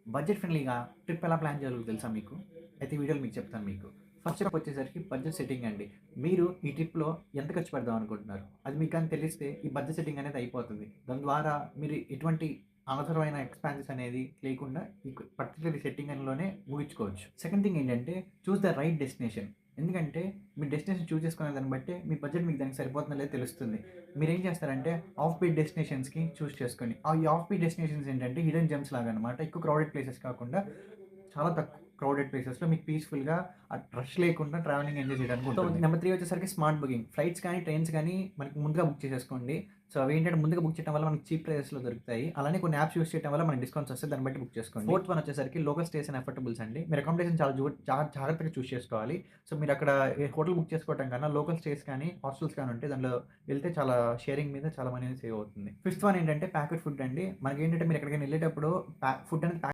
Budget ఫ్రెండ్లీగా trip ఎలా plan చేయాలో తెలుసా మీకు? అయితే ఈ వీడియోలో మీకు చెప్తాను మీకు. ఫస్ట్ స్టెప్ వచ్చేసరికి బడ్జెట్ సెట్టింగ్ అండి. మీరు ఈ ట్రిప్‌లో ఎంత ఖర్చు పెడదాం అనుకుంటున్నారు? అది మీకు గాని తెలిస్తే ఈ బడ్జెట్ సెట్టింగ్ అనేది అయిపోతది. దాని ద్వారా మీరు ఎటువంటి అనవసరమైన ఎక్స్‌పెన్సెస్ అనేది లేకుండా ఈ పర్టిక్యులర్ సెట్టింగ్ లోనే ముగించుకోవచ్చు. సెకండ్ థింగ్ ఏంటంటే చూస్ ద రైట్ డెస్టినేషన్. ఎందుకంటే మీ డెస్టినేషన్ చూజ్ చేసుకునే దాన్ని బట్టే మీ బడ్జెట్ మీకు దానికి సరిపోతుందో లేదో తెలుస్తుంది. మీరేం చేస్తారంటే ఆఫ్ బీట్ డెస్టినేషన్స్‌కి చూజ్ చేసుకోండి. ఈ ఆఫ్ బీట్ డెస్టినేషన్స్ ఏంటంటే హిడెన్ జెమ్స్ లాగా అనమాట. ఎక్కువ క్రౌడెడ్ ప్లేసెస్ కాకుండా చాలా తక్కువ క్రౌడెడ్ ప్లేసెస్‌లో మీకు పీస్‌ఫుల్‌గా రష్ లేకుండా ట్రావెలింగ్ ఎంజాయ్ చేయడానికి ఉంటుంది. నెంబర్ 3 వచ్చేసరికి స్మార్ట్ బుకింగ్. ఫ్లైట్స్ కానీ, ట్రైన్స్ కానీ మనకి ముందుగా బుక్ చేసేసుకోండి. సో అవేంటంటే ముందుగా బుక్ చేయడం వల్ల మనకి చీప్ ప్రైసెస్‌లో దొరుకుతాయి. అలానే కొన్ని యాప్స్ యూజ్ చేయడం వల్ల మనకి డిస్కౌంట్స్ వస్తాయి. దాన్ని బట్టి బుక్ చేసుకోండి. ఫోర్త్ వన్ వచ్చేసరికి లోకల్ స్టేస్ అండ్ అఫోర్డబుల్స్ అండి. మీరు అకామిడేషన్ చాలా జాగ్రత్తగా చూజ్ చేసుకోవాలి. సో మీరు అక్కడ హోటల్ బుక్ చేసుకోవడం కన్నా లోకల్ స్టేస్ కానీ, హాస్టల్స్ కానీ ఉంటే దాంట్లో వెళ్తే చాలా షేరింగ్ మీద చాలా మనీ అనేది సేవ్ అవుతుంది. ఫిఫ్త్ వన్ ఏంటంటే ప్యాకెడ్ ఫుడ్ అండి. మనకేంటంటే మీరు ఎక్కడికైనా వెళ్ళేటప్పుడు ఫుడ్ అనేది